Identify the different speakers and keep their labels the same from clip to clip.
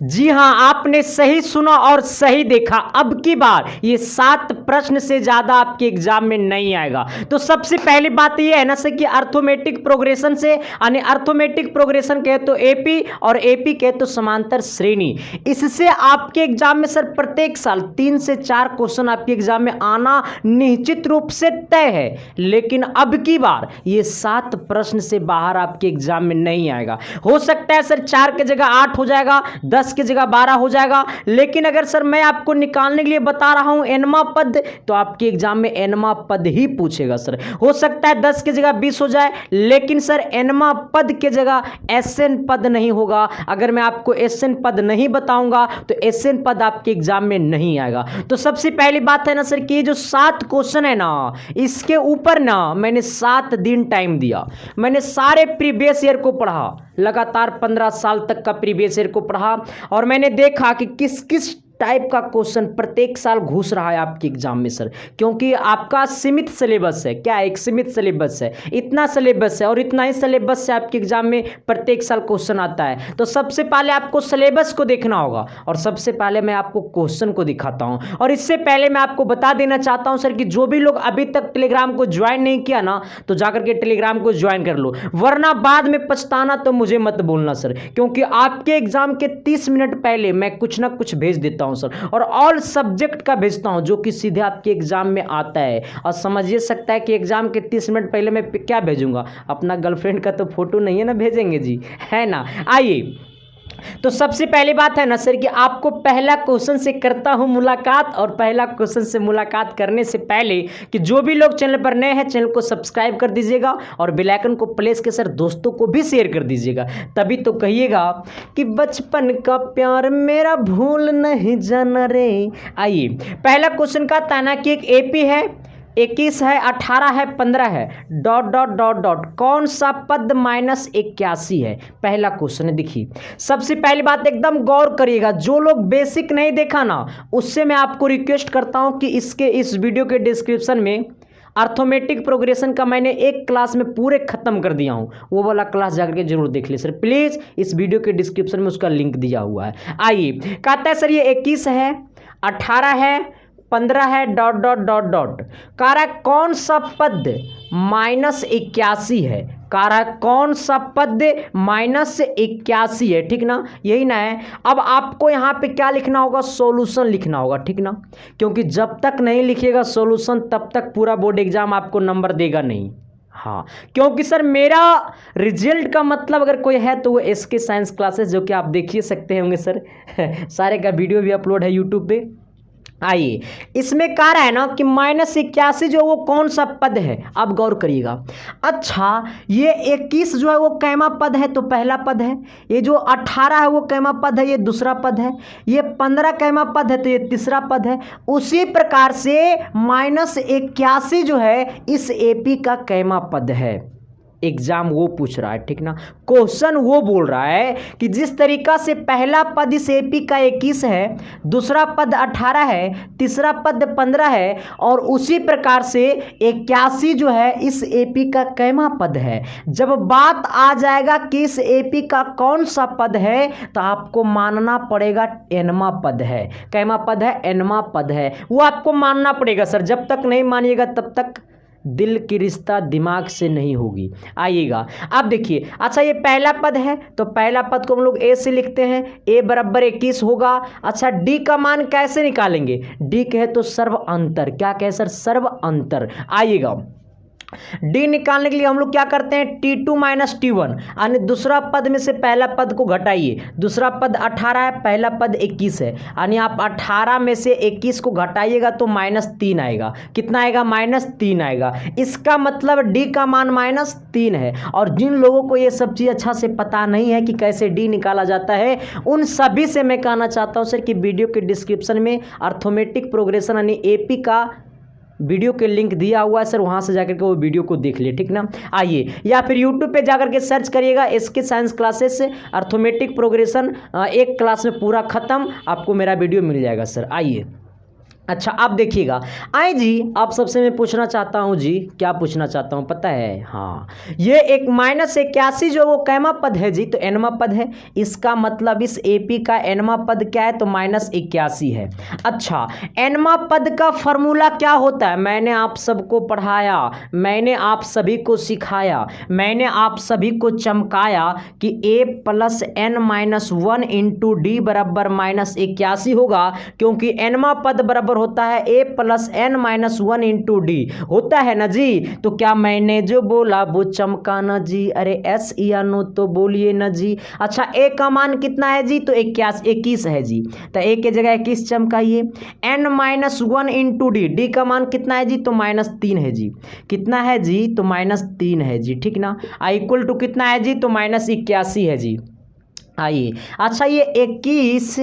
Speaker 1: जी हां, आपने सही सुना और सही देखा। अब की बार ये 7 प्रश्न से ज्यादा आपके एग्जाम में नहीं आएगा। तो सबसे पहली बात ये है ना सर कि अर्थमेटिक प्रोग्रेशन से, यानी अर्थमेटिक प्रोग्रेशन कहे तो एपी और एपी कहे तो समांतर श्रेणी, इससे आपके एग्जाम में सर प्रत्येक साल 3 से 4 क्वेश्चन आपके एग्जाम में आना निश्चित रूप से तय है। लेकिन अब की बार ये 7 प्रश्न से बाहर आपके एग्जाम में नहीं आएगा। हो सकता है सर 4 की जगह 8 हो जाएगा, 10 की जगह 12 हो जाएगा, लेकिन अगर सर मैं आपको निकालने के लिए बता रहा हूं एनमा पद, तो आपके एग्जाम में एनमा पद ही पूछेगा सर। हो सकता है 10 की जगह 20 हो जाए, लेकिन सर एनमा पद की जगह एसएन पद नहीं होगा। अगर मैं आपको एसएन पद नहीं बताऊंगा तो एसएन पद आपके एग्जाम में नहीं आएगा। तो सबसे पहली बात है ना सर कि ये जो 7 क्वेश्चन है ना, इसके ऊपर ना मैंने 7 दिन टाइम दिया। मैंने सारे प्रीवियस ईयर को पढ़ा, लगातार 15 साल तक का प्रीवियस ईयर को पढ़ा, और मैंने देखा कि किस किस टाइप का क्वेश्चन प्रत्येक साल घुस रहा है आपके एग्जाम में सर। क्योंकि आपका सीमित सिलेबस है, क्या एक सीमित सिलेबस है, इतना सिलेबस है और इतना ही सिलेबस से आपके एग्जाम में प्रत्येक साल क्वेश्चन आता है। तो सबसे पहले आपको सिलेबस को देखना होगा, और सबसे पहले मैं आपको क्वेश्चन को दिखाता हूं। और इससे पहले मैं आपको बता देना चाहता हूं सर कि जो भी लोग अभी तक टेलीग्राम को ज्वाइन नहीं किया ना, तो जाकर के टेलीग्राम को ज्वाइन कर लो, वरना बाद में पछताना तो मुझे मत बोलना सर। क्योंकि आपके एग्जाम के 30 मिनट पहले मैं कुछ ना कुछ भेज देता हूं सर, और ऑल सब्जेक्ट का भेजता हूं जो कि सीधे आपके एग्जाम में आता है। और समझिए सकता है कि एग्जाम के 30 मिनट पहले मैं क्या भेजूंगा, अपना गर्लफ्रेंड का तो फोटो नहीं है ना भेजेंगे जी, है ना। आइए, तो सबसे पहली बात है ना सर कि आपको पहला क्वेश्चन से करता हूं मुलाकात। और पहला क्वेश्चन से मुलाकात करने से पहले कि जो भी लोग चैनल पर नए हैं, चैनल को सब्सक्राइब कर दीजिएगा और बेल आइकन को प्रेस के सर दोस्तों को भी शेयर कर दीजिएगा, तभी तो कहिएगा कि बचपन का प्यार मेरा भूल नहीं जाना रे। आइए, पहला क्वेश्चन का ताना कि एक एपी है, 21 है, 18 है, 15 है, डॉट डॉट डॉट डॉट, कौन सा पद -81 है। पहला क्वेश्चन है, देखिए सबसे पहली बात एकदम गौर करिएगा। जो लोग बेसिक नहीं देखा ना, उससे मैं आपको रिक्वेस्ट करता हूं कि इस वीडियो के डिस्क्रिप्शन में अर्थमेटिक प्रोग्रेशन का मैंने एक क्लास में पूरे खत्म कर दिया हूं, वो वाला क्लास जाकर के जरूर देख ले सर प्लीज। इस वीडियो के डिस्क्रिप्शन में उसका लिंक दिया हुआ है। आइए, कहता है सर ये 21 है, 18 है, 15 है, डॉट डॉट डॉट डॉट, कारा कौन सा पद -81 है। कारा कौन सा पद -81 है, ठीक ना, यही ना है। अब आपको यहाँ पे क्या लिखना होगा, सॉल्यूशन लिखना होगा, ठीक ना। क्योंकि जब तक नहीं लिखिएगा सॉल्यूशन, तब तक पूरा बोर्ड एग्जाम आपको नंबर देगा नहीं। हाँ, क्योंकि सर मेरा रिजल्ट का मतलब अगर कोई है तो वो एसके साइंस क्लासेस, जो कि आप देखिए सकते होंगे सर सारे का वीडियो भी अपलोड है यूट्यूब पे। आइए, इसमें कह रहा है ना कि -81 जो वो कौन सा पद है, अब गौर करिएगा। अच्छा, ये 21 जो है वो कैमा पद है, तो पहला पद है। ये जो 18 है वो कैमा पद है, ये दूसरा पद है। ये 15 कैमा पद है, तो ये तीसरा पद है। उसी प्रकार से -81 जो है इस एपी का कैमा पद है। एग्जाम वो पूछ रहा है, ठीक ना, क्वेश्चन वो बोल रहा है कि जिस तरीका से पहला पद इस एपी का 21 है, दूसरा पद 18 है, तीसरा पद 15 है, और उसी प्रकार से 81 जो है इस एपी का कैमा पद है। जब बात आ जाएगा कि इस एपी का कौन सा पद है, तो आपको मानना पड़ेगा एनमा पद है। कैमा पद है, एनमा पद है, वो आपको मानना पड़ेगा सर। जब तक नहीं मानिएगा तब तक दिल की रिश्ता दिमाग से नहीं होगी। आइएगा, अब देखिए, अच्छा ये पहला पद है, तो पहला पद को हम लोग ए से लिखते हैं, ए बराबर 21 होगा। अच्छा, डी का मान कैसे निकालेंगे, डी कहे तो सर्व अंतर, क्या कहे सर, सर्व अंतर। आइएगा, डी निकालने के लिए हम लोग क्या करते हैं, T2 - T1, यानी दूसरा पद में से पहला पद को घटाइए। दूसरा पद 18 है, पहला पद 21 है, यानी आप 18 में से 21 को घटाइएगा तो -3 आएगा। कितना आएगा, -3 आएगा। इसका मतलब डी का मान -3 है। और जिन लोगों को ये सब चीज़ अच्छा से पता नहीं है कि कैसे डी निकाला जाता है, उन सभी से मैं कहना चाहता हूँ सर कि वीडियो के डिस्क्रिप्शन में अर्थमेटिक प्रोग्रेशन यानी एपी का वीडियो के लिंक दिया हुआ है सर, वहाँ से जाकर के वो वीडियो को देख लिए, ठीक ना। आइए, या फिर यूट्यूब पे जाकर के सर्च करिएगा SK science classes arithmetic progression, एक क्लास में पूरा खत्म, आपको मेरा वीडियो मिल जाएगा सर। आइए, अच्छा आप देखिएगा, आए जी आप सबसे मैं पूछना चाहता हूँ जी, क्या पूछना चाहता हूँ पता है, हाँ ये एक -81 जो वो कैमा पद है जी, तो एनवा पद है, इसका मतलब इस एपी का एनवा पद क्या है, तो -81 है। अच्छा एनवा पद का फॉर्मूला क्या होता है, मैंने आप सबको पढ़ाया, मैंने आप सभी को सिखाया, मैंने आप सभी को चमकाया कि a + n-1 × d बराबर -81 होगा, क्योंकि एनवा पद बराबर होता है a + n-1 × d होता है ना जी। तो क्या मैंने जो बोला वो चमका ना जी, अरे एस या नो तो बोलिए ना जी। अच्छा a का मान कितना है जी, तो 21 है जी, तो a के जगह 21 चमकाइए। n-1 × d, d का मान कितना है जी, तो -3 है जी, कितना है जी, तो -3 है जी, ठीक ना। इक्वल टू कितना है जी, तो -81 है जी। आइए अच्छा ये 21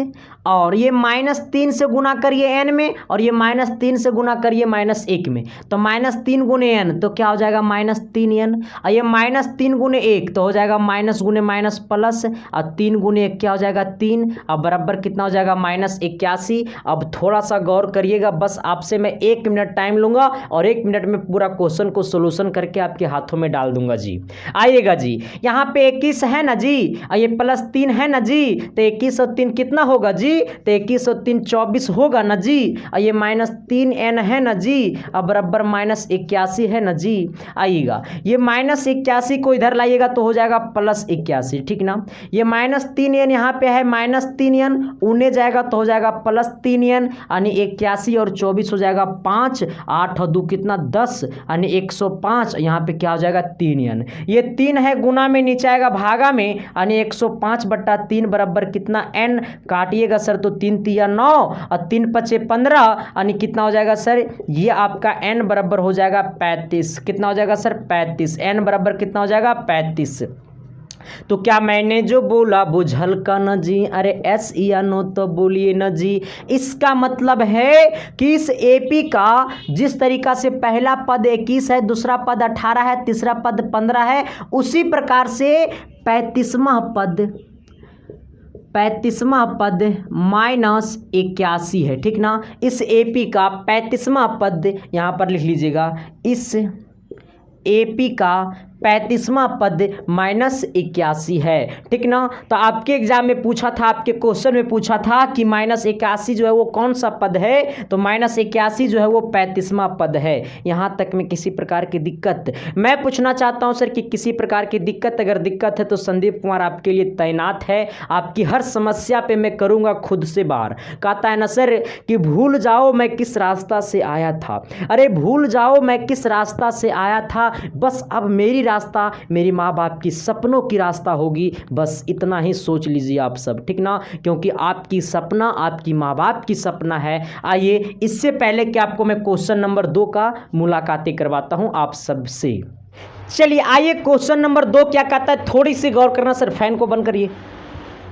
Speaker 1: और ये -3 से गुना करिए n में, और ये -3 से गुना करिए -1 में, तो -3 गुने n तो क्या हो जाएगा -3n, और ये -3 गुने 1 तो हो जाएगा माइनस गुने माइनस प्लस, और 3 गुने 1 क्या हो जाएगा 3, अब बराबर कितना हो जाएगा -81। अब थोड़ा सा गौर करिएगा, बस आपसे मैं 1 मिनट टाइम लूँगा और 1 मिनट में पूरा क्वेश्चन को सोल्यूशन करके आपके हाथों में डाल दूंगा जी। आइएगा जी, यहाँ पे 21 है ना जी, और ये +3 है ना जी, तो 21 और 3 कितना होगा जी, तो 21 और 3 24 होगा ना जी, और ये -3n है ना जी, अब बराबर -81 है ना जी। आइएगा ये -81 को इधर लाइएगा तो हो जाएगा +81, ठीक ना। ये -3n यहाँ पे है, -3n उन्हें जाएगा तो हो जाएगा +3n, यानी 81 और 24 हो जाएगा 5, 8 और 2 कितना 10, यानी 105, यहाँ पे क्या हो जाएगा 3n। ये 3 है गुना में, नीचे आएगा भागा में, यानी 105/3 बराबर कितना n, काटिएगा सर तो 3 तिया 9 और 3 पचे 15, यानी कितना हो जाएगा सर, ये आपका n बराबर हो जाएगा 35। कितना हो जाएगा सर 35, n बराबर कितना हो जाएगा 35। तो क्या मैंने जो बोला बुझल का न जी, अरे एस या नो तो बोलिए न जी। इसका मतलब है कि इस एपी का जिस तरीका से पहला पद 21 है, दूसरा पद 18 है, तीसरा पद 15 है, उसी प्रकार से 35वां पद -81 है, ठीक ना। इस एपी का 35वां पद यहाँ पर लिख लीजिएगा, इस एपी का 35वां पद -81 है, ठीक ना। तो आपके एग्जाम में पूछा था, आपके क्वेश्चन में पूछा था कि -81 जो है वो कौन सा पद है, तो -81 जो है वो 35वां पद है। यहाँ तक में किसी प्रकार की दिक्कत, मैं पूछना चाहता हूँ सर कि किसी प्रकार की दिक्कत, अगर दिक्कत है तो संदीप कुमार आपके लिए तैनात है, आपकी हर समस्या पे मैं करूँगा खुद से बार। कहता है ना सर कि भूल जाओ मैं किस रास्ता से आया था, अरे भूल जाओ मैं किस रास्ता से आया था, बस अब मेरी रास्ता मेरी माँ बाप की सपनों की रास्ता होगी, बस इतना ही सोच लीजिए आप सब, ठीक ना, क्योंकि आपकी सपना आपकी माँ बाप की सपना है। आइए इससे पहले कि आपको मैं क्वेश्चन नंबर 2 का मुलाकातें करवाता हूँ आप सबसे, चलिए आइए क्वेश्चन नंबर 2 क्या कहता है, थोड़ी सी गौर करना सर। फैन को बंद करिए,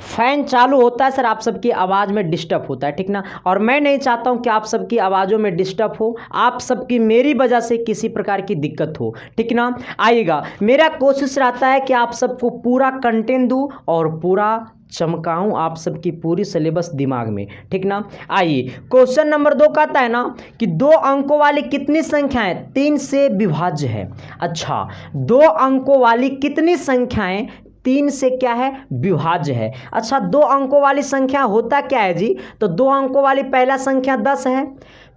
Speaker 1: फैन चालू होता है सर आपकी सबकी आवाज़ में डिस्टर्ब होता है, ठीक ना, और मैं नहीं चाहता हूं कि आप सबकी आवाज़ों में डिस्टर्ब हो, आप सबकी मेरी वजह से किसी प्रकार की दिक्कत हो, ठीक ना। आइएगा, मेरा कोशिश रहता है कि आप सबको पूरा कंटेंट दूं और पूरा चमकाऊं आप सबकी पूरी सिलेबस दिमाग में, ठीक ना। आइए क्वेश्चन नंबर 2 कहता है ना कि 2 अंकों वाली कितनी संख्याएं 3 से विभाज्य है। अच्छा 2 अंकों वाली कितनी संख्याएं 3 से क्या है विभाज्य है। अच्छा 2 अंकों वाली संख्या होता क्या है जी, तो 2 अंकों वाली पहला संख्या 10 है,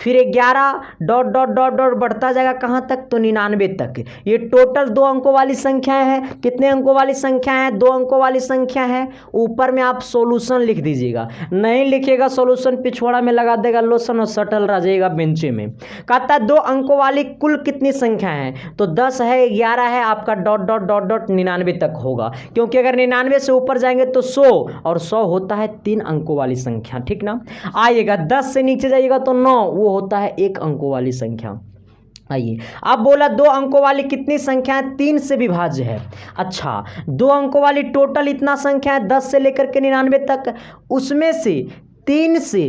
Speaker 1: फिर 11 ... बढ़ता जाएगा कहाँ तक, तो 99 तक। ये टोटल 2 अंकों वाली संख्या है। कितने अंकों वाली संख्या है, 2 अंकों वाली संख्या है। ऊपर में आप सॉल्यूशन लिख दीजिएगा, नहीं लिखिएगा सॉल्यूशन पिछवाड़ा में लगा देगा लोशन और सटल रह जाएगा बेंचे में। कहता है 2 अंकों वाली कुल कितनी संख्या है, तो 10 है, 11 है, आपका ... 99 तक होगा, क्योंकि अगर 99 से ऊपर जाएंगे तो 100, और 100 होता है 3 अंकों वाली संख्या, ठीक ना। आइएगा 10 से नीचे जाइएगा तो 9, वो होता है 1 अंकों वाली संख्या। आइए अब बोला 2 अंकों वाली कितनी संख्या है 3 से विभाज्य है। अच्छा 2 अंकों वाली टोटल इतना संख्या है 10 से लेकर के 99 तक, उसमें से 3 से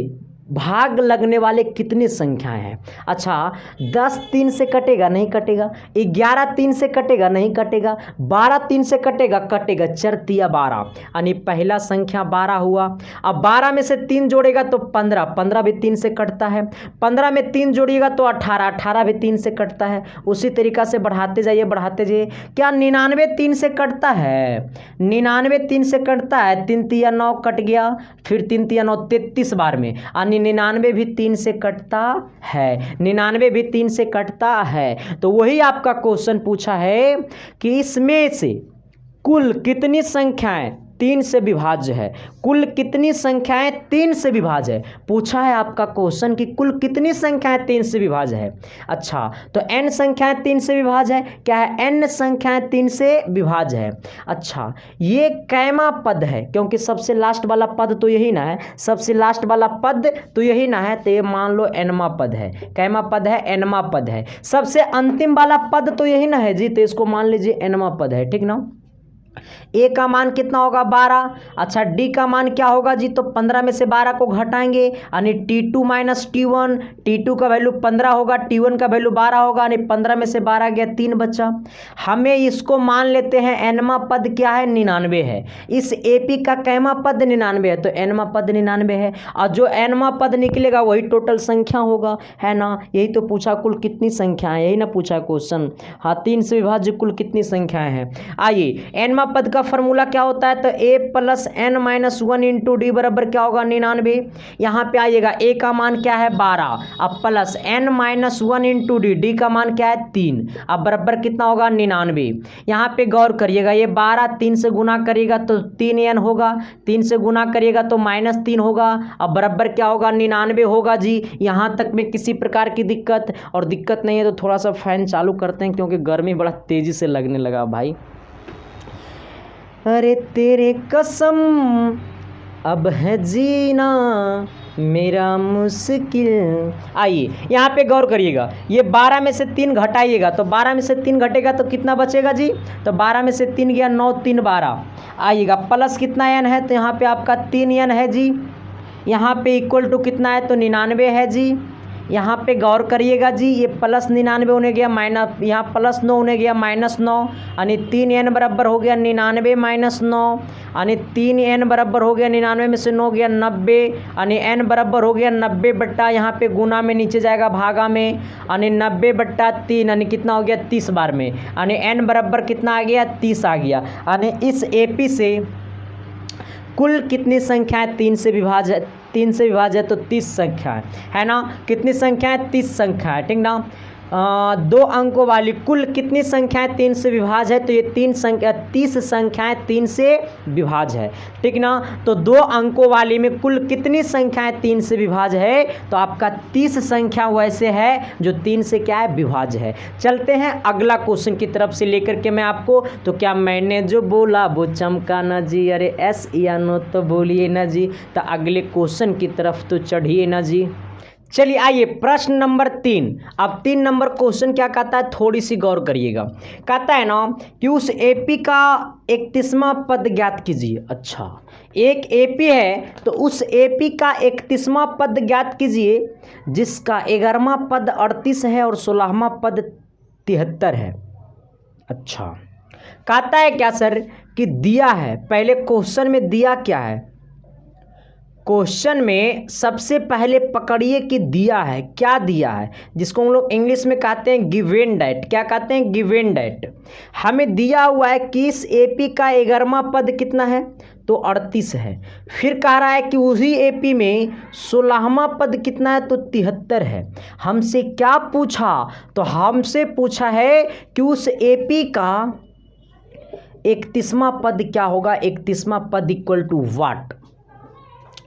Speaker 1: भाग लगने वाले कितनी संख्याएं हैं? अच्छा, 10 3 से कटेगा? नहीं कटेगा। 11 3 से कटेगा? नहीं कटेगा। 12 3 से कटेगा? कटेगा। 4 तिया 12, यानी पहला संख्या 12 हुआ। अब 12 में से 3 जोड़ेगा तो 15, 15 भी 3 से कटता है। 15 में 3 जोड़िएगा तो 18, 18 भी 3 से कटता है। उसी तरीक़ा से बढ़ाते जाइए, बढ़ाते जाइए। क्या 99 3 से कटता है? 99 3 से कटता है। 3 तिया 9 कट गया, फिर 3 तिया 9 33 बार में, यानी 99 भी 3 से कटता है। 99 भी 3 से कटता है। तो वही आपका क्वेश्चन पूछा है कि इसमें से कुल कितनी संख्याएं 3 से विभाज्य है? कुल कितनी संख्याएं 3 से विभाज्य है? पूछा है आपका क्वेश्चन कि कुल कितनी संख्याएं 3 से विभाज्य है। अच्छा, तो n संख्याएं 3 से विभाज्य है। क्या है? n संख्याएं 3 से विभाज्य है। अच्छा, ये कैमा पद है? क्योंकि सबसे लास्ट वाला पद तो यही ना है, सबसे लास्ट वाला पद तो यही ना है, तो ये मान लो एनमा पद है। कैमा पद है? एनमा पद है। सबसे अंतिम वाला पद तो यही ना है जी, तो इसको मान लीजिए एनमा पद है। ठीक ना। ए का मान कितना होगा? 12। अच्छा, डी का मान क्या होगा जी? तो 15 में से 12 को घटाएंगे, यानी T2 माइनस T1। T2 का वैल्यू 15 होगा, T1 का वैल्यू 12 होगा, यानी 15 में से 12 गया, 3 बचा। हमें इसको मान लेते हैं एनमा पद क्या है? 99 है। इस AP का कैमा पद 99 है, तो एनमा पद 99 है, और जो एनमा पद निकलेगा वही टोटल संख्या होगा, है ना। यही तो पूछा, कुल कितनी संख्या है, यही ना पूछा क्वेश्चन। हाँ, 3 से विभाज्य कुल कितनी संख्याएं हैं। आइए, एनमा पद का फॉर्मूला क्या होता है? तो a plus n minus 1 into D बराबर क्या होगा? 99। यहाँ पे आइएगा, a का मान क्या है? 12, अब plus n minus 1 into D, D का मान क्या है? 3, अब बराबर कितना होगा? 99। यहाँ पे गौर करिएगा, ये 12 3 से गुना करिएगा तो 3n होगा, 3 से गुना करिएगा तो -3 होगा, अब बराबर क्या होगा? 99 होगा जी। यहाँ तक में किसी प्रकार की दिक्कत और दिक्कत नहीं है तो थोड़ा सा फैन चालू करते हैं, क्योंकि गर्मी बड़ा तेज़ी से लगने लगा भाई। अरे तेरे कसम अब है जीना मेरा मुश्किल। आइए, यहाँ पे गौर करिएगा, ये 12 में से 3 घटाइएगा तो 12 में से 3 घटेगा तो कितना बचेगा जी? तो 12 में से 3 गया 9, 3 12। आइएगा, प्लस कितना n है? तो यहाँ पे आपका 3n है जी। यहाँ पे इक्वल टू कितना है? तो 99 है जी। यहाँ पे गौर करिएगा जी, ये प्लस 99 होने गया माइनस, यहाँ प्लस 9 होने गया -9, यानी 3n बराबर हो गया 99 माइनस 9, यानी 3n बराबर हो गया 99 में से 9 गया 90, यानी n बराबर हो गया 90 बट्टा, यहाँ पे गुना में नीचे जाएगा भागा में, यानी 90 बट्टा 3, यानी कितना हो गया? 30 बार में, यानी n बराबर कितना आ गया? 30 आ गया। यानी इस AP से कुल कितनी संख्याएं 3 से विभाज्य है? 3 से विभाज्य है तो 30 संख्या है ना। कितनी संख्या है? 30 संख्या है। ठीक ना। 2 अंकों वाली कुल कितनी संख्याएं 3 से विभाज्य है? तो ये 30 संख्याएं 3 से विभाज्य है। ठीक ना। तो 2 अंकों वाली में कुल कितनी संख्याएं 3 से विभाज्य है? तो आपका 30 संख्या वैसे है जो 3 से क्या है? विभाज्य है। चलते हैं अगला क्वेश्चन की तरफ से लेकर के मैं आपको, तो क्या मैंने जो बोला वो चमका ना जी? अरे एस या नो तो बोलिए ना जी। तो अगले क्वेश्चन की तरफ तो चढ़िए ना जी। चलिए आइए, प्रश्न नंबर 3। अब 3 नंबर क्वेश्चन क्या कहता है, थोड़ी सी गौर करिएगा। कहता है ना कि उस AP का 31वां पद ज्ञात कीजिए। अच्छा, एक AP है तो उस AP का 31वां पद ज्ञात कीजिए जिसका 11वां पद 38 है और 16वां पद 73 है। अच्छा, कहता है क्या सर कि दिया है, पहले क्वेश्चन में दिया क्या है? क्वेश्चन में सबसे पहले पकड़िए कि दिया है, क्या दिया है, जिसको हम लोग इंग्लिश में कहते हैं गिवन डेट। क्या कहते हैं? Given date. हमें दिया हुआ है कि इस AP का 11वां पद कितना है? तो 38 है। फिर कह रहा है कि उसी AP में 16वां पद कितना है? तो 73 है। हमसे क्या पूछा? तो हमसे पूछा है कि उस AP का 31वां पद क्या होगा? 31वां पद इक्वल टू व्हाट?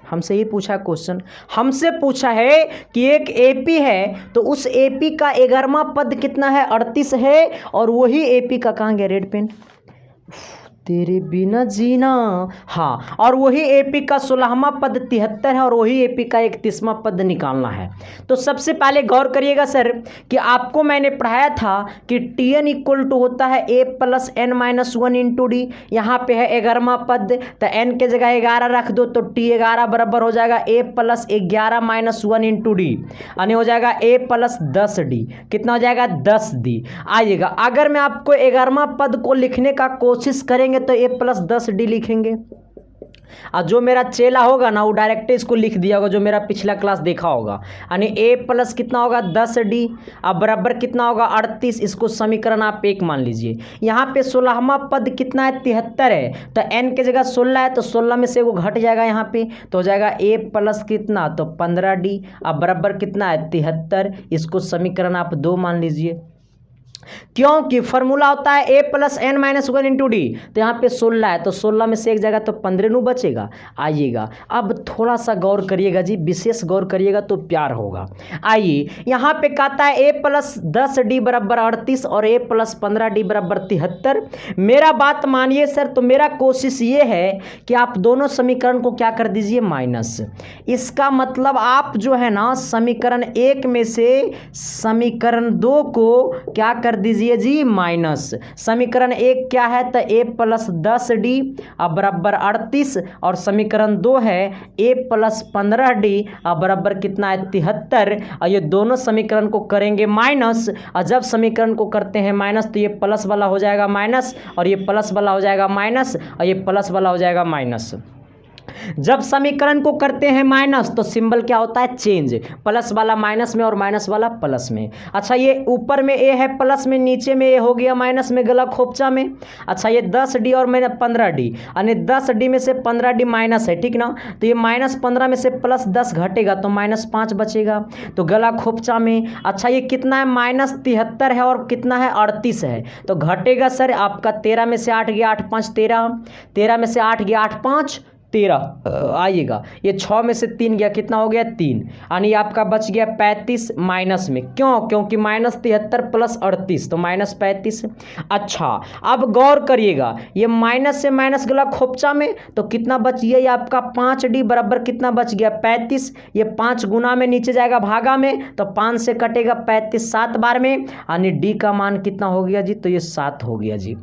Speaker 1: हमसे ही पूछा क्वेश्चन। हमसे पूछा है कि एक AP है तो उस AP का 11वां पद कितना है? 38 है, और वही AP का, कहाँ गया रेड पेन? तेरे बिना जीना। हाँ, और वही एपी का 16वां पद 73 है और वही एपी का 31वां पद निकालना है। तो सबसे पहले गौर करिएगा सर कि आपको मैंने पढ़ाया था कि टी एन इक्वल टू होता है A plus N minus one into D. यहाँ पे है 11वां पद, तो एन के जगह 11 रख दो तो टी 11 बराबर हो जाएगा A plus 11 minus one into D, यानी हो जाएगा ए प्लस 10 डी। कितना हो जाएगा 10 डी। आइएगा, अगर मैं आपको 11वां पद को लिखने का कोशिश करेंगे तो ए प्लस 10 डी लिखेंगे, और जो मेरा चेला होगा ना वो डायरेक्ट इसको लिख दिया होगा, जो मेरा पिछला क्लास देखा होगा। यानी ए प्लस कितना होगा 10 डी, अब बराबर कितना होगा 38। इसको समीकरण आप 1 मान लीजिए। यहाँ पे 16वां पद कितना है 73 है, तो एन के जगह 16 है तो 16 में से वो घट जाएगा यहाँ पे, तो हो जाएगा ए प्लस कितना तो 15 डी, अब बराबर कितना है 73। इसको समीकरण आप 2 मान लीजिए, क्योंकि फॉर्मूला होता है A plus N minus one into D. तो यहाँ पे 16 है तो 16 में से एक जगह तो 15 नू बचेगा। आइएगा, अब थोड़ा सा गौर करिएगा जी, विशेष गौर करिएगा तो प्यार होगा। आइए, यहाँ पे कहता है ए प्लस 10 डी बराबर 38 और ए प्लस 15 डी बराबर 73। मेरा बात मानिए सर, तो मेरा कोशिश ये है कि आप दोनों समीकरण को क्या कर दीजिए माइनस। इसका मतलब आप जो है ना समीकरण 1 में से समीकरण 2 को क्या कर दीजिए जी माइनस। समीकरण 1 क्या है तो ए प्लस 10 डी अब बराबर 38, और समीकरण 2 है ए प्लस 15 डी अब बराबर कितना है 73। और ये दोनों समीकरण को करेंगे माइनस, और जब समीकरण को करते हैं माइनस तो ये प्लस वाला हो जाएगा माइनस, और ये प्लस वाला हो जाएगा माइनस, और ये प्लस वाला हो जाएगा माइनस। जब समीकरण को करते हैं माइनस तो सिंबल क्या होता है चेंज, प्लस वाला माइनस में और माइनस वाला प्लस में। अच्छा, ये ऊपर में ए है प्लस में, नीचे में ए हो गया माइनस में गला खोपचा में। अच्छा, ये 10 डी और मैंने 15 डी, यानी 10 डी में से 15 डी माइनस है, ठीक ना। तो ये माइनस 15 में से प्लस 10 घटेगा तो माइनस 5 बचेगा, तो गला खोपचा में। अच्छा, ये कितना है माइनस 73 है और कितना है 38 है, तो घटेगा सर आपका 13 में से 8 गया 8 5 13, 13 में से 8 गया 8 5 13। आइएगा, ये 6 में से 3 गया कितना हो गया 3, यानी आपका बच गया 35 माइनस में। क्यों? क्योंकि माइनस 73 प्लस 38 तो माइनस 35। अच्छा, अब गौर करिएगा, ये माइनस से माइनस गला खोपचा में तो कितना बच गया, ये आपका 5 डी बराबर कितना बच गया 35। ये 5 गुना में नीचे जाएगा भागा में, तो 5 से कटेगा 35 7 बार में, यानी डी का मान कितना हो गया जी, तो ये 7 हो गया जी।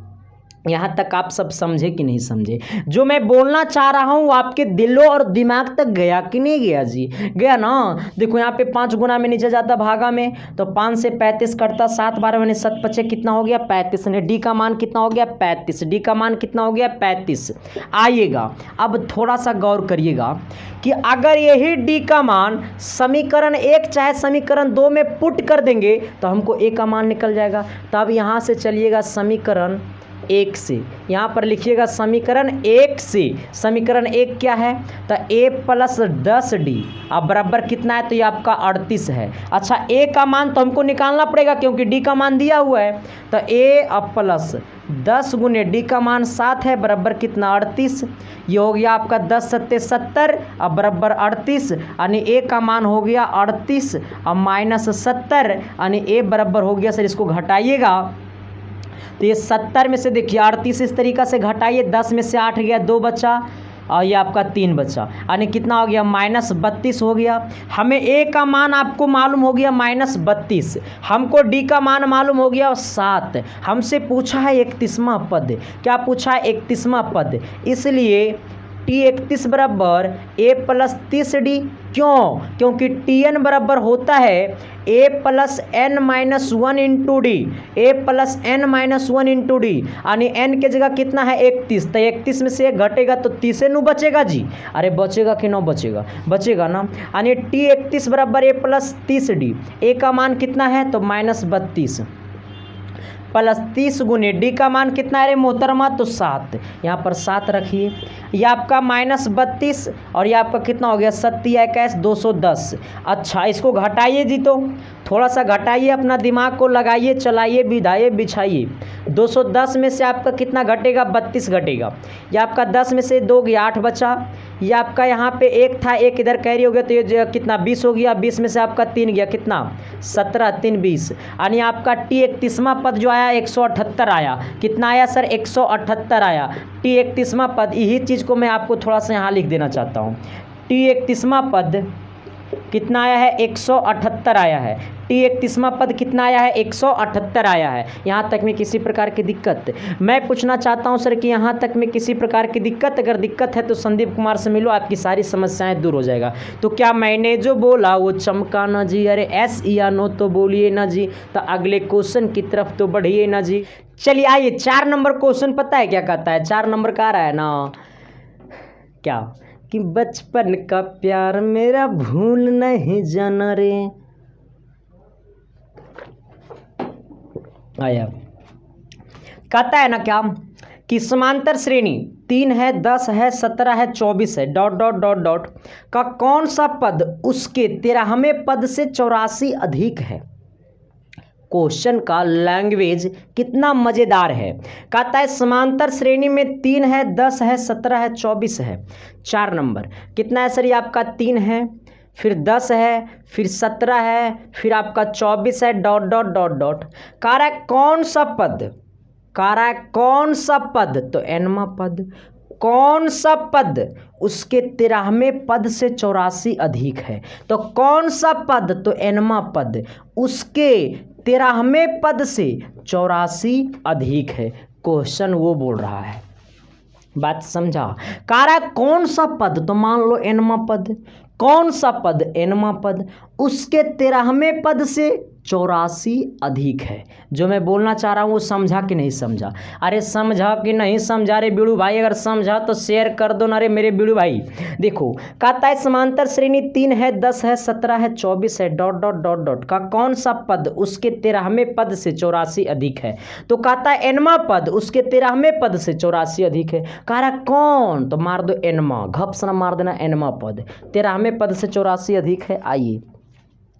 Speaker 1: यहाँ तक आप सब समझे कि नहीं समझे? जो मैं बोलना चाह रहा हूँ आपके दिलों और दिमाग तक गया कि नहीं गया जी? गया ना। देखो यहाँ पे 5 गुना में नीचे जाता भागा में, तो 5 से 35 कटता 7 बार मैंने 7 पचे कितना हो गया 35, ने डी का मान कितना हो गया 35, डी का मान कितना हो गया 35। आइएगा, अब थोड़ा सा गौर करिएगा कि अगर यही डी का मान समीकरण 1 चाहे समीकरण 2 में पुट कर देंगे तो हमको ए का मान निकल जाएगा। तब यहाँ से चलिएगा समीकरण 1 से, यहाँ पर लिखिएगा समीकरण 1 से। समीकरण 1 क्या है तो a प्लस 10 डी अब बराबर कितना है, तो ये आपका 38 है। अच्छा, a का मान तो हमको निकालना पड़ेगा क्योंकि d का मान दिया हुआ है, तो a अब प्लस 10 गुने d का मान 7 है बराबर कितना 38। ये हो गया आपका 10 सत्ते 70 अब बराबर 38, यानी a का मान हो गया 38 अब माइनस 70, यानी a बराबर हो गया, सर इसको घटाइएगा तो ये 70 में से देखिए 38 इस तरीक़ा से घटाइए, 10 में से 8 गया 2 बचा और ये आपका 3 बचा, यानी कितना हो गया माइनस 32 हो गया। हमें ए का मान आपको मालूम हो गया माइनस 32, हमको डी का मान मालूम हो गया 7। हमसे पूछा है 31वां पद, क्या पूछा है 31वां पद, इसलिए टी 31 बराबर ए प्लस 30 डी। क्यों? क्योंकि टी एन बराबर होता है A plus N minus 1 into D, A plus N minus 1 into D, यानी एन के जगह कितना है 31, तो 31 में से 1 घटेगा तो 30 नु बचेगा जी। अरे बचेगा कि ना बचेगा? बचेगा ना, यानी टी 31 बराबर ए प्लस 30 डी। ए का मान कितना है तो माइनस 32 प्लस 30 गुने डी का मान कितना है रे मोहतरमा, तो 7। यहाँ पर 7 रखिए, ये आपका माइनस 32 और ये आपका कितना हो गया 7 21 210। अच्छा, इसको घटाइए जी, तो थोड़ा सा घटाइए, अपना दिमाग को लगाइए, चलाइए, बिधाइए, बिछाइए। 210 में से आपका कितना घटेगा? 32 घटेगा। या आपका 10 में से 2 गया, 8 बचा। ये आपका यहाँ पे 1 था, 1 इधर कैरी हो गया, तो ये कितना 20 हो गया। 20 में से आपका 3 गया, कितना 17, 3 20। यानी आपका टी 31वां पद जो आया 178 आया। कितना आया सर? 178 आया टी 31वां पद। यही चीज़ को मैं आपको थोड़ा सा यहाँ लिख देना चाहता हूँ। टी 31वां पद कितना आया है? 178 आया है। टी 31वां पद कितना आया है? 178 आया है। यहाँ तक में किसी प्रकार की दिक्कत? मैं पूछना चाहता हूँ सर कि यहाँ तक में किसी प्रकार की दिक्कत? अगर दिक्कत है तो संदीप कुमार से मिलो, आपकी सारी समस्याएं दूर हो जाएगा। तो क्या मैंने जो बोला वो चमका ना जी? अरे एस या नो तो बोलिए ना जी। तो अगले क्वेश्चन की तरफ तो बढ़िए ना जी। चलिए आइए, 4 नंबर क्वेश्चन पता है क्या कहता है? 4 नंबर का आ रहा है ना, क्या कि बचपन का प्यार मेरा भूल नहीं जाना रे। आया कहता है ना क्या कि समांतर श्रेणी 3 है, 10 है, 17 है, 24 है, डॉट डॉट डॉट डॉट का कौन सा पद उसके 13वें पद से 84 अधिक है। क्वेश्चन का लैंग्वेज कितना मज़ेदार है। कहता है समांतर श्रेणी में 3 है, 10 है, 17 है, 24 है। 4 नंबर कितना है सर? ये आपका 3 है, फिर 10 है, फिर 17 है, फिर आपका 24 है, डॉट डॉट डॉट डॉट। कह रहा है कौन सा पद? कह रहा है कौन सा पद? तो एनवा पद। कौन सा पद उसके 13वें पद से 84 अधिक है? तो कौन सा पद? तो एनवा पद उसके 13वें पद से 84 अधिक है। क्वेश्चन वो बोल रहा है, बात समझा? कह रहा है कौन सा पद? तो मान लो एनवा पद। कौन सा पद? एनवा पद उसके 13वें पद से 84 अधिक है। जो मैं बोलना चाह रहा हूँ वो समझा कि नहीं समझा? अरे समझा कि नहीं समझा रे बीड़ू भाई? अगर समझा तो शेयर कर दो ना रे मेरे बीड़ू भाई। देखो कहता है समांतर श्रेणी 3 है, 10 है, 17 है, 24 है, डॉट डॉट डॉट डॉट का कौन सा पद उसके 13वें पद से 84 अधिक है? तो कहता है एनवा पद उसके 13वें पद से 84 अधिक है। कह रहा कौन? तो मार दो एनवा, घपसना मार देना एनवा पद 13वें पद से 84 अधिक है। आइए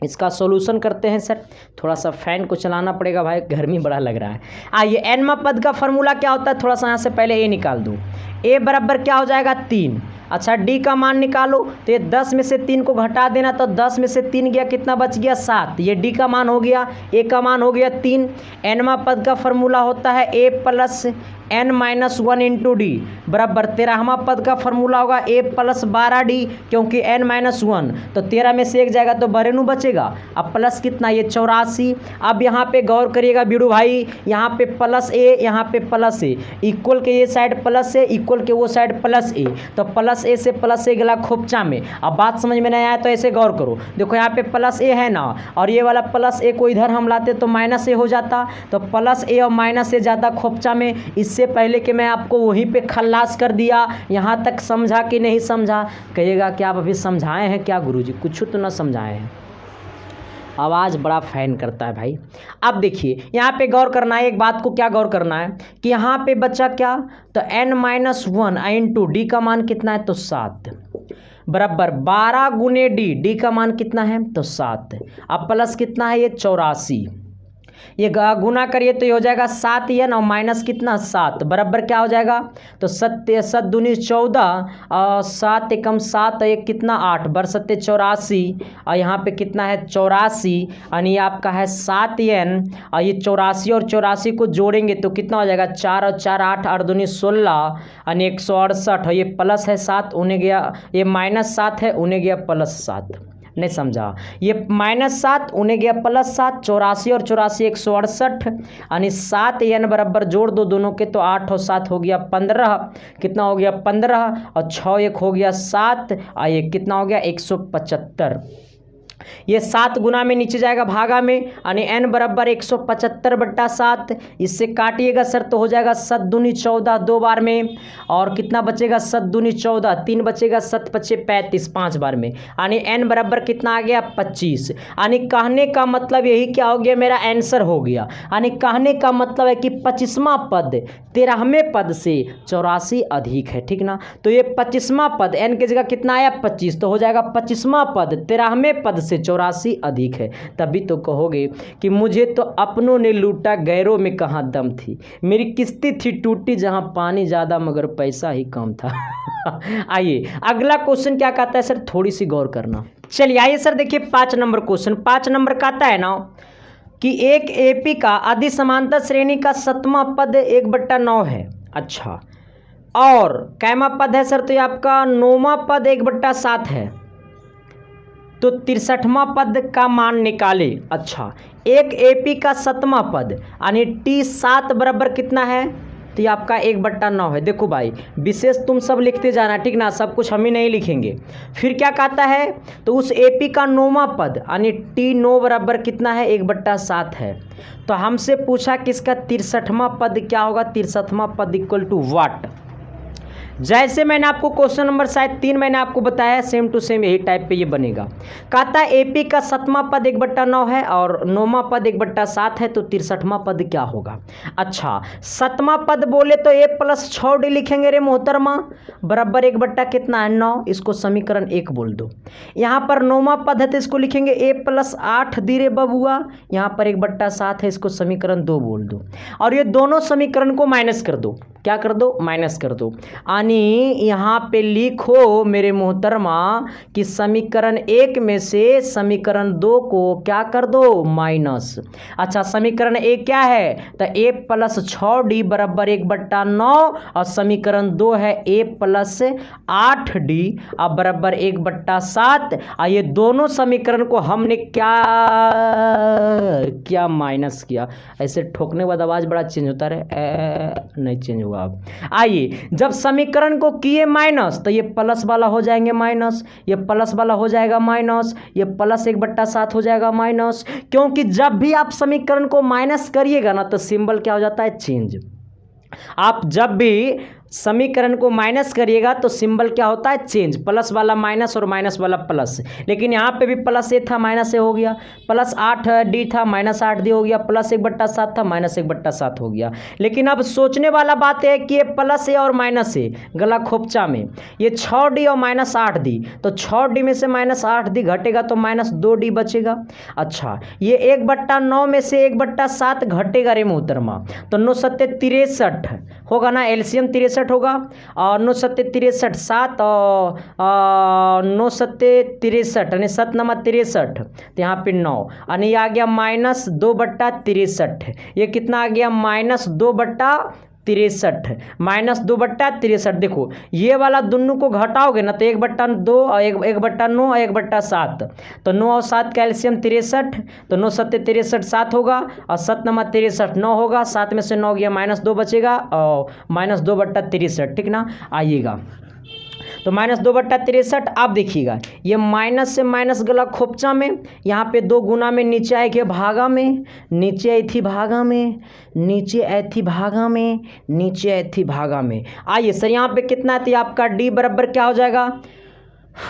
Speaker 1: इसका सॉल्यूशन करते हैं सर। थोड़ा सा फैन को चलाना पड़ेगा भाई, गर्मी बड़ा लग रहा है। आइए एनवा पद का फॉर्मूला क्या होता है? थोड़ा सा यहाँ से पहले ए निकाल दूँ। ए बराबर क्या हो जाएगा? 3। अच्छा डी का मान निकालो, तो ये 10 में से 3 को घटा देना, तो 10 में से 3 गया, कितना बच गया? 7। ये डी का मान हो गया, ए का मान हो गया 3। एनवा पद का फॉर्मूला होता है A plus n-1 into D बराबर 13वां पद का फॉर्मूला होगा a प्लस 12d, क्योंकि n-1 तो 13 में से 1 जाएगा तो बरेनू बचेगा। अब प्लस कितना? ये 84। अब यहाँ पे गौर करिएगा बीड़ू भाई, यहाँ पे प्लस ए, यहाँ पे प्लस ए, इक्वल के ये साइड प्लस ए, इक्वल के वो साइड प्लस ए, तो प्लस ए से प्लस ए गला खोपचा में। अब बात समझ में नहीं आया तो ऐसे गौर करो। देखो यहाँ पे प्लस ए है ना, और ये वाला प्लस ए को इधर हम लाते तो माइनस ए हो जाता, तो प्लस ए और माइनस ए जाता खोपचा में। इससे पहले कि मैं आपको वहीं पे खल्लास कर दिया। यहाँ तक समझा कि नहीं समझा? कहिएगा कि आप अभी समझाए हैं क्या गुरुजी? कुछ तो ना समझाए हैं। आवाज़ बड़ा फैन करता है भाई। अब देखिए यहाँ पे गौर करना है, एक बात को क्या गौर करना है कि यहाँ पे बचा क्या? तो n-1 इंटू डी का मान कितना है? तो 7 बराबर 12 गुने डी, डी का मान कितना है? तो 7। अब प्लस कितना है? ये 84। ये गुना करिए तो ये हो जाएगा 7 n और माइनस कितना? 7 बराबर क्या हो जाएगा? तो 7 दूनी 14 और 7 एकम 7 एक कितना? 8 बर 7 84 और यहाँ पे कितना है? 84 यानी आपका है 7 n और ये 84 और 84 को जोड़ेंगे तो कितना हो जाएगा? 4 और 4 8 और दूनी 16 यानी 168 और ये प्लस है 7 उन्हें गया, ये माइनस 7 है उन्हें गया प्लस 7। नहीं समझा? ये -7 उन्हें गया +7, 84 और 84 168 यानी 7 n बराबर जोड़ दो दोनों के तो 8 और 7 हो गया 15। कितना हो गया? 15 और 6 एक हो गया 7 और ये कितना हो गया? 175। ये 7 गुना में नीचे जाएगा भागा में, यानी n बराबर 175/7। इससे काटिएगा सर तो हो जाएगा 7 दूनी 14 2 बार में, और कितना बचेगा? 7 दूनी 14 3 बचेगा, 7 पचे 35 5 बार में, यानी n बराबर कितना आ गया? 25। यानी कहने का मतलब यही क्या हो गया? मेरा आंसर हो गया। यानी कहने का मतलब है कि 25वां पद 13वें पद से 84 अधिक है, ठीक ना? तो ये 25वां पद n की जगह कितना आया? 25, तो हो जाएगा 25वां पद 13वें पद से 84 अधिक है। तभी तो कहोगे कि मुझे तो अपनों ने लूटा, गैरों में कहाँ दम थी, मेरी किस्ती थी टूटी जहाँ पानी ज़्यादा मगर पैसा ही कम था। आइए अगला क्वेश्चन क्या कहता है सर, थोड़ी सी गौर करना। चलिए आइए सर देखिए 5 नंबर क्वेश्चन। 5 नंबर कहता है ना कि एक एपी का आदि समांतर श्रेणी का 7वां पद 1/9 है। अच्छा, और कैमा पद है सर, तो ये आपका 9वां पद 1/7 है, तो 63वां पद का मान निकाले। अच्छा, एक एपी का 7वां पद यानी T7 बराबर कितना है, तो ये आपका 1/9 है। देखो भाई विशेष तुम सब लिखते जाना, ठीक ना, सब कुछ हम ही नहीं लिखेंगे। फिर क्या कहता है, तो उस एपी का 9वां पद यानी T9 बराबर कितना है, 1/7 है। तो हमसे पूछा कि इसका 63वां पद क्या होगा, 63वां पद इक्वल टू वाट। जैसे मैंने आपको क्वेश्चन नंबर शायद 3 मैंने आपको बताया, सेम टू सेम यही टाइप पे ये बनेगा। कहता है एपी का 7वां पद 1/9 है और 9वां पद 1/7 है, तो 63वां पद क्या होगा। अच्छा, 7वां पद बोले तो a + 6d लिखेंगे रे मोहतरमा, बराबर 1 कितना है 9, इसको समीकरण 1 बोल दो। यहाँ पर 9वां पद है तो इसको लिखेंगे a + 8d रे बबुआ, यहाँ पर 1/7 है, इसको समीकरण 2 बोल दो। और ये दोनों समीकरण को माइनस कर दो, क्या कर दो, माइनस कर दो। यानी यहाँ पे लिखो मेरे मोहतरमा कि समीकरण 1 में से समीकरण 2 को क्या कर दो, माइनस। अच्छा, समीकरण 1 क्या है, तो a + 6d बराबर 1/9 और समीकरण 2 है a + 8d अब बराबर 1/7। ये दोनों समीकरण को हमने क्या माइनस किया। ऐसे ठोकने के बाद आवाज बड़ा चेंज होता है, नहीं चेंज हुआ। अब आइए, जब समीकरण को किए माइनस तो ये प्लस वाला हो जाएंगे माइनस, ये प्लस वाला हो जाएगा माइनस, ये प्लस 1/7 हो जाएगा माइनस, क्योंकि जब भी आप समीकरण को माइनस करिएगा ना तो सिंबल क्या हो जाता है, चेंज। आप जब भी समीकरण को माइनस करिएगा तो सिंबल क्या होता है, चेंज, प्लस वाला माइनस और माइनस वाला प्लस। लेकिन यहाँ पे भी प्लस ए था माइनस ए हो गया, प्लस 8d था माइनस 8d हो गया, प्लस 1/7 था माइनस 1/7 हो गया। लेकिन अब सोचने वाला बात है कि ये प्लस ए और माइनस ए गला खोपचा में ये 6d और माइनस 8d, तो 6d में से माइनस 8d घटेगा तो माइनस 2d बचेगा। अच्छा, ये 1/9 में से 1/7 घटेगा रे मोहतरमा, तो 9 7 63 होगा ना, एलसीएम 63 होगा, और 9 7 63 7 और 9 7 63 यानी 7 9 63, तो यहाँ पे 9 यानी आ गया -2/63। ये कितना आ गया, -2/63, -2/63। देखो ये वाला दोनों को घटाओगे ना तो 1/2 और 1/9 और 1/7, तो 9 और 7 कैल्शियम 63, तो 9 7 63 7 होगा और 7 9 63 9 होगा, 7 में से 9 गया -2 बचेगा और -2/63, ठीक ना। आइएगा तो -2/63। आप देखिएगा ये माइनस से माइनस गला खोपचा में, यहाँ पे 2 गुना में नीचे आएगी भागा में, नीचे आई थी भागा में, नीचे आई थी भागा में, नीचे आई थी भागा में। आइए सर यहाँ पे कितना है, तो आपका d बराबर क्या हो जाएगा,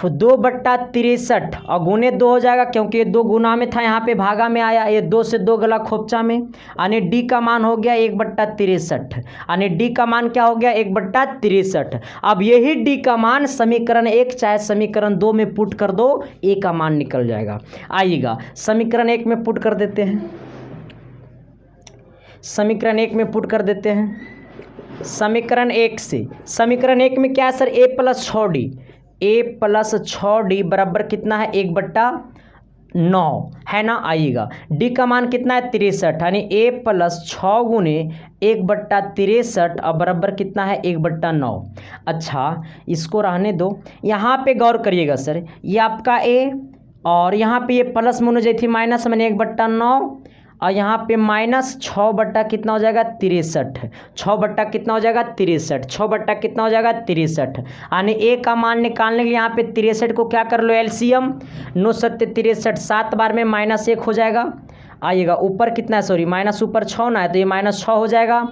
Speaker 1: 2/63 और गुने 2 हो जाएगा, क्योंकि ये 2 गुना में था, यहाँ पे भागा में आया, ये 2 से 2 गला खोपचा में, यानी d का मान हो गया 1/63, यानी d का मान क्या हो गया 1/63। अब यही d का मान समीकरण 1 चाहे समीकरण 2 में पुट कर दो, a का मान निकल जाएगा। आइएगा समीकरण 1 में पुट कर देते हैं, समीकरण 1 में पुट कर देते हैं। समीकरण 1 से, समीकरण 1 में क्या है sir, a + 6d, a + 6d बराबर कितना है 1/9 है ना। आइएगा d का मान कितना है 63, यानी a + 6 गुने 1/63 और बराबर कितना है 1/9। अच्छा इसको रहने दो, यहाँ पे गौर करिएगा सर, ये आपका a और यहाँ पे ये प्लस में हो जाती माइनस मैंने 1/9 और यहाँ पे -6 बट्टा कितना हो जाएगा 63, 6 बट्टा कितना हो जाएगा 63, 6 बट्टा कितना हो जाएगा 63, यानी a का मान निकालने के लिए यहाँ पे 63 को क्या कर लो एलसीएम, 9 7 63 7 बार में -1 हो जाएगा। आइएगा ऊपर कितना है, सॉरी माइनस ऊपर 6 ना है तो ये -6 हो जाएगा,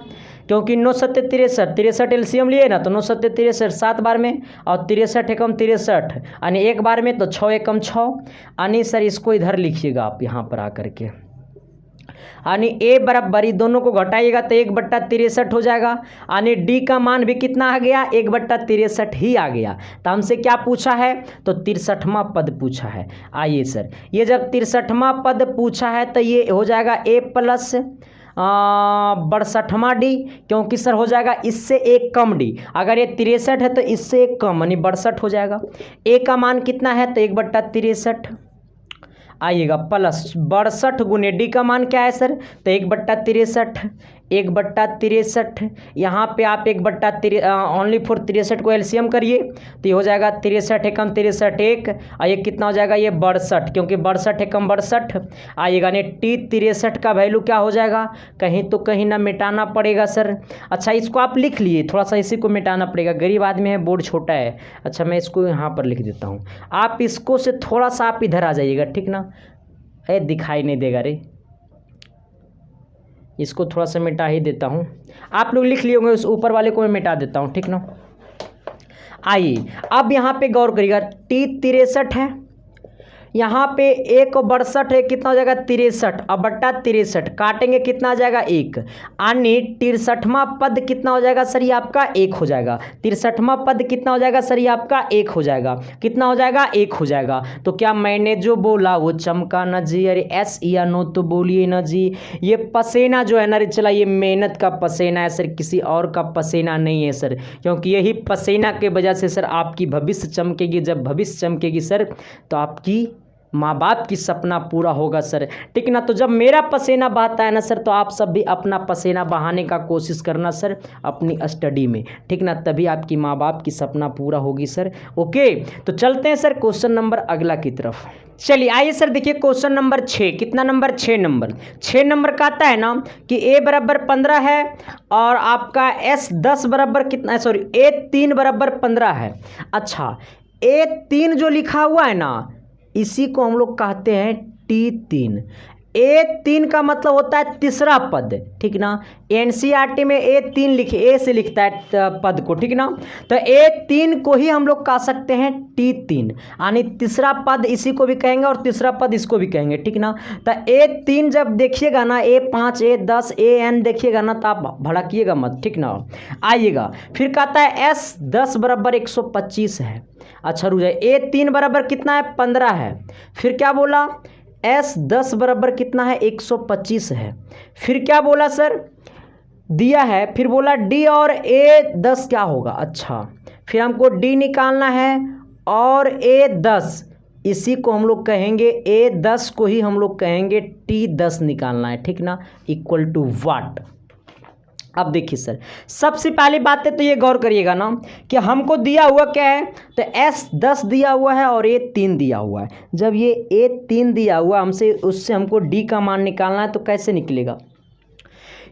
Speaker 1: क्योंकि 9 7 63 एलसीएम लिए ना, तो 9 7 63 7 बार में और 63 एकम 63 यानी 1 बार में, तो 6 एकम 6, यानी सर इसको इधर लिखिएगा आप यहाँ पर आकर के, यानी ए बराबर, ये दोनों को घटाइएगा तो 1/63 हो जाएगा। यानी डी का मान भी कितना आ गया, 1/63 ही आ गया। तो हमसे क्या पूछा है, तो 63वां पद पूछा है। आइए सर, ये जब 63वां पद पूछा है तो ये हो जाएगा ए प्लस 62वां डी, क्योंकि सर हो जाएगा इससे एक कम डी। अगर ये 63 है तो इससे एक कम यानी 62 हो जाएगा। ए का मान कितना है, तो 1/63 आइएगा प्लस 62 गुने डी का मान क्या है सर, तो 1/63, 1/63। यहाँ पे आप 1/63 ओनली फॉर 63 को एलसीएम करिए तो ये हो जाएगा 63 एकम 63 एक, और ये कितना हो जाएगा, ये 62, क्योंकि 62 एकम 62 आइएगा। ने टी 63 का वैल्यू क्या हो जाएगा, कहीं तो कहीं ना मिटाना पड़ेगा सर। अच्छा इसको आप लिख लिए, थोड़ा सा इसी को मिटाना पड़ेगा, गरीब आदमी है, बोर्ड छोटा है। अच्छा मैं इसको यहाँ पर लिख देता हूँ, आप इसको से थोड़ा सा आप इधर आ जाइएगा, ठीक ना। दिखाई नहीं देगा रे, इसको थोड़ा सा मिटा ही देता हूँ। आप लोग लिख लिए होंगे, उस ऊपर वाले को मैं मिटा देता हूँ, ठीक ना। आइए अब यहाँ पे गौर करिएगा, टी 63 है, यहाँ पे 1/62 है, कितना हो जाएगा 63, अब बट्टा 63 काटेंगे कितना आ जाएगा 1, यानी 63वां पद कितना हो जाएगा सर, ये आपका 1 हो जाएगा। 63वां पद कितना हो जाएगा सर, ये आपका 1 हो जाएगा। कितना हो जाएगा, 1 हो जाएगा। तो क्या मैंने जो बोला वो चमका ना जी, अरे एस या नो तो बोलिए ना जी। ये पसीना जो है ना रे चला, ये मेहनत का पसीना है सर, किसी और का पसीना नहीं है सर, क्योंकि यही पसीना के वजह से सर आपकी भविष्य चमकेगी। जब भविष्य चमकेगी सर तो आपकी माँ बाप की सपना पूरा होगा सर, ठीक ना। तो जब मेरा पसीना बहाता है ना सर, तो आप सब भी अपना पसीना बहाने का कोशिश करना सर अपनी स्टडी में, ठीक ना, तभी आपकी माँ बाप की सपना पूरा होगी सर। ओके तो चलते हैं सर क्वेश्चन नंबर अगला की तरफ। चलिए आइए सर, देखिए क्वेश्चन नंबर 6, कितना नंबर 6 नंबर 6 नंबर का आता है ना कि a बराबर 15 है और आपका s 10 बराबर कितना, सॉरी a 3 बराबर 15 है। अच्छा a 3 जो लिखा हुआ है ना, इसी को हम लोग कहते हैं T3। A3 का मतलब होता है तीसरा पद, ठीक ना। एनसीईआरटी में A3 लिखे, ए से लिखता है पद को, ठीक ना। तो A3 को ही हम लोग कह सकते हैं T3, यानी तीसरा पद इसी को भी कहेंगे और तीसरा पद इसको भी कहेंगे, ठीक ना। तो A3 जब देखिएगा ना, A5 A10 AN देखिएगा ना, तो आप भड़किएगा मत, ठीक ना। आइएगा फिर कहता है S 10 बराबर 125 है। अच्छा रुक जाए, A3 बराबर कितना है 15 है, फिर क्या बोला S 10 बराबर कितना है 125 है, फिर क्या बोला सर दिया है, फिर बोला D और A 10 क्या होगा। अच्छा फिर हमको D निकालना है और A 10, इसी को हम लोग कहेंगे A 10 को ही हम लोग कहेंगे T 10 निकालना है, ठीक ना, इक्वल टू व्हाट। अब देखिए सर, सबसे पहली बात है तो ये गौर करिएगा ना कि हमको दिया हुआ क्या है, तो S 10 दिया हुआ है और A 3 दिया हुआ है। जब ये A 3 दिया हुआ हमसे, उससे हमको D का मान निकालना है, तो कैसे निकलेगा।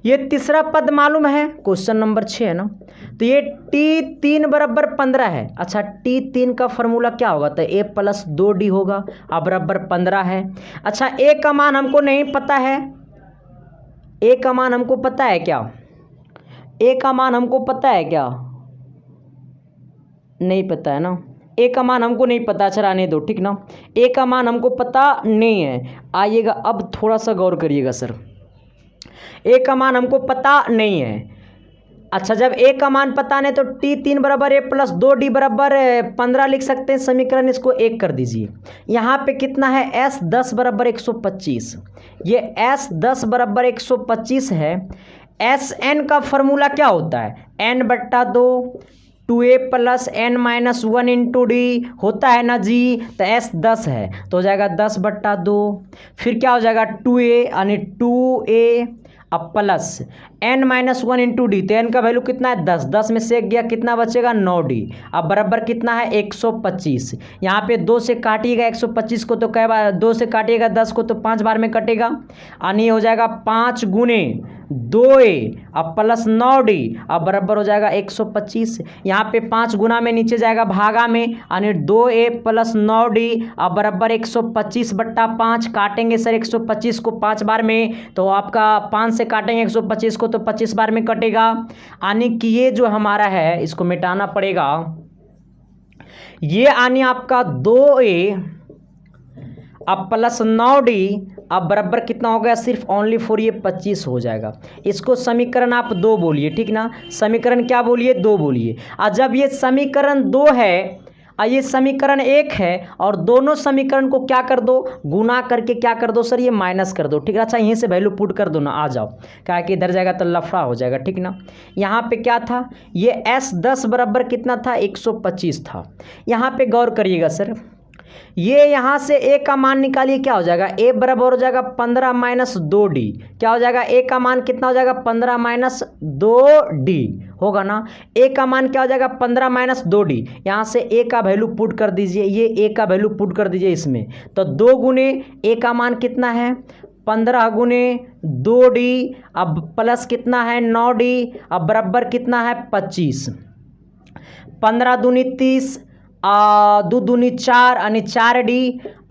Speaker 1: ये तीसरा पद मालूम है, क्वेश्चन नंबर 6 है ना, तो ये T3 बराबर 15 है। अच्छा T3 का फॉर्मूला क्या होगा, तो A प्लस 2D होगा, अब बराबर 15 है। अच्छा A का मान हमको नहीं पता है, A का मान हमको पता है क्या, A का मान हमको पता है क्या, नहीं पता है ना। A का मान हमको नहीं पता, अच्छा रहने दो, ठीक ना। A का मान हमको पता नहीं है। आइएगा अब थोड़ा सा गौर करिएगा सर, A का मान हमको पता नहीं है। अच्छा जब A का मान पता नहीं तो T3 बराबर A प्लस 2D बराबर 15 लिख सकते हैं, समीकरण इसको 1 कर दीजिए। यहाँ पे कितना है S 10 बराबर 125, ये S 10 बराबर 125 है। SN का फॉर्मूला क्या होता है, n/2 2a plus n minus 1 into D होता है ना जी। तो S 10 है तो हो जाएगा 10/2, फिर क्या हो जाएगा 2a यानी 2a अब plus n minus 1 into D, तो n का वैल्यू कितना है 10, 10 में से गया कितना बचेगा 9d, अब बराबर कितना है 125। यहाँ पे 2 से काटिएगा 125 को तो कै बार, 2 से काटिएगा 10 को तो 5 बार में कटेगा, यानी हो जाएगा 5 गुने 2a अब प्लस 9d, अब बराबर हो जाएगा 125। यहाँ पे 5 गुना में नीचे जाएगा भागा में, यानी 2a प्लस 9d अब बराबर 125/5। काटेंगे सर 125 को 5 बार में, तो आपका 5 से काटेंगे 125 को तो 25 बार में कटेगा, यानी कि ये जो हमारा है इसको मिटाना पड़ेगा। ये यानी आपका 2a अब प्लस 9D अब बराबर कितना हो गया, सिर्फ ओनली फॉर ये 25 हो जाएगा। इसको समीकरण आप 2 बोलिए, ठीक ना, समीकरण क्या बोलिए, 2 बोलिए। और जब ये समीकरण 2 है और ये समीकरण 1 है और दोनों समीकरण को क्या कर दो, गुना करके क्या कर दो सर, ये माइनस कर दो, ठीक है। अच्छा यहीं से वैल्यू पुट कर दो ना, आ जाओ, क्या कि इधर जाएगा तो लफड़ा हो जाएगा, ठीक ना। यहाँ पे क्या था, ये S10 बराबर कितना था, 125 था। यहाँ पे गौर करिएगा सर, ये यहाँ से a का मान निकालिए, क्या हो जाएगा, a बराबर हो जाएगा 15 माइनस 2d, क्या हो जाएगा, a का मान कितना हो जाएगा, 15 माइनस 2d होगा ना। a का मान क्या हो जाएगा, 15 माइनस 2d, यहाँ से a का वैल्यू पुट कर दीजिए, ये a का वैल्यू पुट कर दीजिए इसमें, तो 2 गुने a का मान कितना है, 15 गुने 2d, अब प्लस कितना है 9d, अब बराबर कितना है 25, 15 दूनी 30, 2 दूनी 4 यानी 4d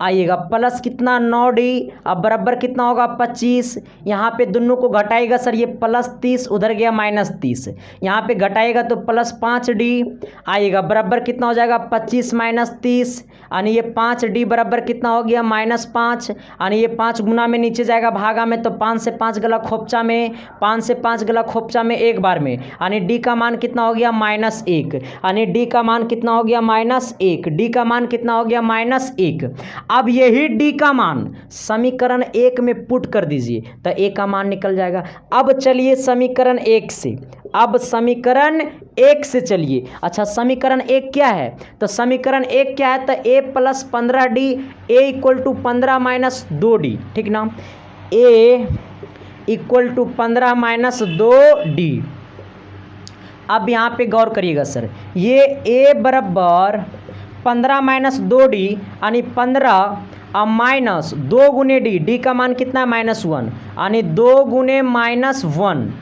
Speaker 1: आइएगा, प्लस कितना 9d, अब बराबर कितना होगा 25। यहाँ पे दोनों को घटाएगा सर, ये प्लस 30 उधर गया माइनस 30, यहाँ पे घटाएगा तो प्लस 5d आइएगा, बराबर कितना हो जाएगा 25 माइनस 30 यानी ये 5d बराबर कितना हो गया माइनस 5, यानी ये 5 गुना में नीचे जाएगा भागा में, तो 5 से 5 गला खोपचा में, 5 से 5 गला खोपचा में एक बार में, यानी d का मान कितना हो गया -1, यानी d का मान कितना हो गया -1, d का मान कितना हो गया -1। अब यही d का मान समीकरण 1 में पुट कर दीजिए तो a का मान निकल जाएगा। अब चलिए समीकरण 1 से, अब समीकरण 1 से चलिए। अच्छा समीकरण 1 क्या है, तो समीकरण 1 क्या है, तो a plus 15d, a equal to 15 minus 2d, ठीक ना, a equal to 15 minus 2d। अब यहाँ पे गौर करिएगा सर, ये a बराबर 15 माइनस 2d यानी 15 अब माइनस 2 गुने d का मान कितना है -1 यानी 2 गुने -1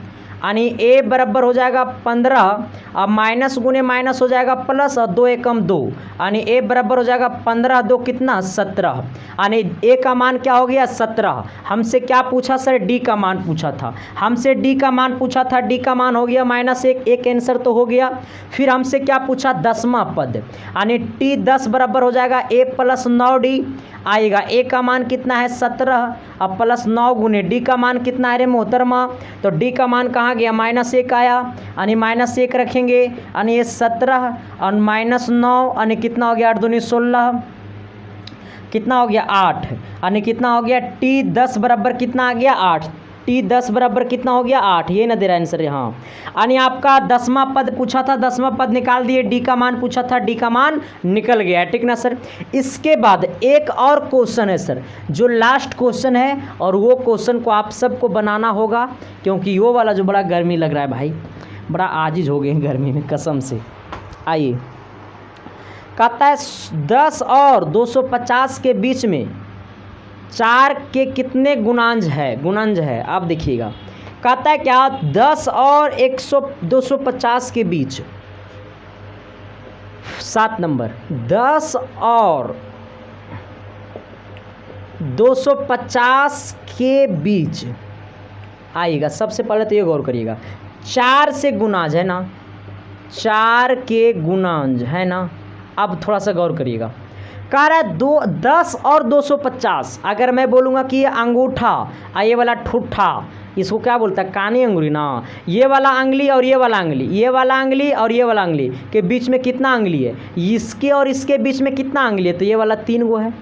Speaker 1: यानी a बराबर हो जाएगा 15, अब माइनस गुने माइनस हो जाएगा प्लस और 2 एकम 2 यानी a बराबर हो जाएगा 15 2 कितना 17, यानी a का मान क्या हो गया 17। हमसे क्या पूछा सर, d का मान पूछा था, हमसे d का मान पूछा था, d का मान हो गया -1, एक आंसर तो हो गया। फिर हमसे क्या पूछा, 10वां पद यानी t10 बराबर हो जाएगा a प्लस 9d आएगा, a का मान कितना है 17, अब प्लस 9 गुने d का मान कितना है रे मोहतरमा, तो d का मान कहाँ गया -1 आया, यानी -1 रखेंगे, यानी ये 17 और -9 यानी कितना हो गया 8 दूनी 16, कितना हो गया 8, यानी कितना हो गया t10 बराबर कितना आ गया 8, t10 बराबर कितना हो गया 8, ये ना दे रहा आंसर यहाँ। यानी आपका 10वां पद पूछा था, 10वां पद निकाल दिए, d का मान पूछा था, d का मान निकल गया है, ठीक ना सर। इसके बाद एक और क्वेश्चन है सर, जो लास्ट क्वेश्चन है, और वो क्वेश्चन को आप सबको बनाना होगा, क्योंकि वो वाला जो बड़ा गर्मी लग रहा है भाई, बड़ा आजिज हो गए गर्मी में कसम से। आइए कहता है 10 और 250 के बीच में 4 के कितने गुणांज है, आप देखिएगा। कहता है क्या 10 और 250 के बीच 7 नंबर, 10 और 250 के बीच आइएगा। सबसे पहले तो ये गौर करिएगा, 4 से गुणांज है ना, 4 के गुणांज है ना। अब थोड़ा सा गौर करिएगा, कह रहा है 10 और 250, अगर मैं बोलूँगा कि ये अंगूठा और ये वाला ठुट्ठा, इसको क्या बोलता है कानी अंगुली ना, ये वाला अंगली और ये वाला अंगली, ये वाला अंगली और ये वाला अंगली के बीच में कितना अंगली है, इसके और इसके बीच में कितना अंगली है, तो ये वाला 3 गो है,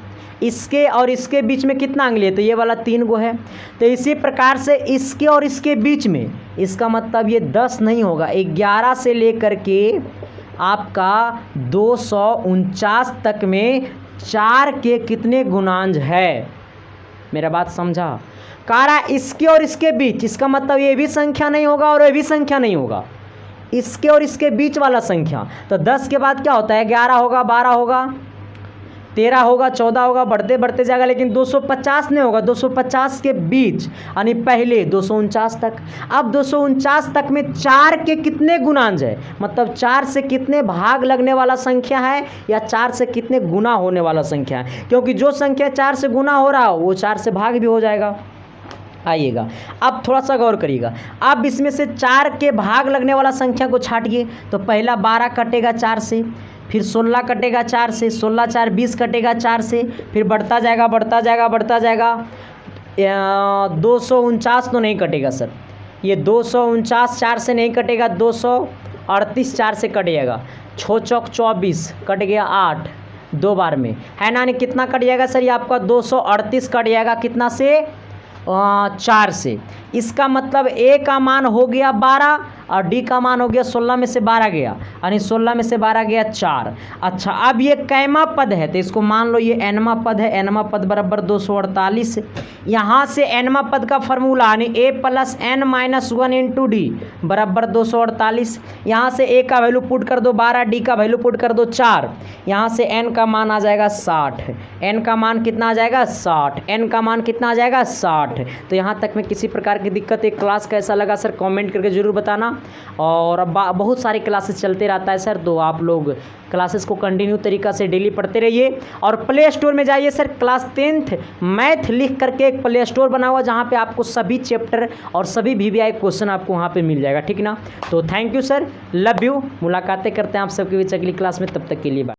Speaker 1: इसके और इसके बीच में कितना अंगली है, तो ये वाला 3 गो है। तो इसी प्रकार से इसके और इसके बीच में, इसका मतलब ये 10 नहीं होगा, 11 से लेकर के आपका 249 तक में 4 के कितने गुणांज है, मेरा बात समझा। कह रहा है इसके और इसके बीच, इसका मतलब ये भी संख्या नहीं होगा और ये भी संख्या नहीं होगा, इसके और इसके बीच वाला संख्या। तो 10 के बाद क्या होता है, 11 होगा, 12 होगा, 13 होगा, 14 होगा, बढ़ते बढ़ते जाएगा, लेकिन 250 नहीं होगा, 250 के बीच यानी पहले 249 तक। अब 249 तक में 4 के कितने गुणांज है, मतलब 4 से कितने भाग लगने वाला संख्या है या 4 से कितने गुना होने वाला संख्या है, क्योंकि जो संख्या 4 से गुना हो रहा हो वो 4 से भाग भी हो जाएगा। आइएगा अब थोड़ा सा गौर करिएगा, अब इसमें से 4 के भाग लगने वाला संख्या को छाटिए, तो पहला 12 कटेगा 4 से, फिर 16 कटेगा 4 से, 16 4 20 कटेगा 4 से, फिर बढ़ता जाएगा बढ़ता जाएगा बढ़ता जाएगा। 249 तो नहीं कटेगा सर, ये 249 4 से नहीं कटेगा, 238 4 से कट जाएगा। 6 चौक 24 कट गया 8 दो बार में, है ना। कितना कट जाएगा सर, ये आपका 238 कट जाएगा कितना से, 4 से। इसका मतलब ए का मान हो गया 12 और डी का मान हो गया 16 में से 12 गया, यानी 16 में से 12 गया 4। अच्छा, अब ये कैमा पद है तो इसको मान लो ये एनमा पद है, एनमा पद बराबर 248। यहाँ से एनमा पद का फॉर्मूला यानी A plus N minus 1 into D बराबर 248। यहाँ से ए का वैल्यू पुट कर दो 12, डी का वैल्यू पुट कर दो 4, यहाँ से एन का मान आ जाएगा 60। एन का मान कितना आ जाएगा 60, एन का मान कितना आ जाएगा 60। तो यहाँ तक में किसी प्रकार की दिक्कत है, क्लास कैसा लगा सर कमेंट करके ज़रूर बताना। और अब बहुत सारे क्लासेस चलते रहता है सर, तो आप लोग क्लासेस को कंटिन्यू तरीक़ा से डेली पढ़ते रहिए। और प्ले स्टोर में जाइए सर, क्लास 10th मैथ लिख करके एक प्ले स्टोर बना हुआ जहाँ पे आपको सभी चैप्टर और सभी VVI क्वेश्चन आपको वहाँ पे मिल जाएगा, ठीक ना। तो thank you sir, love you, मुलाकातें करते हैं आप सबके बीच अगली क्लास में, तब तक के लिए बाय।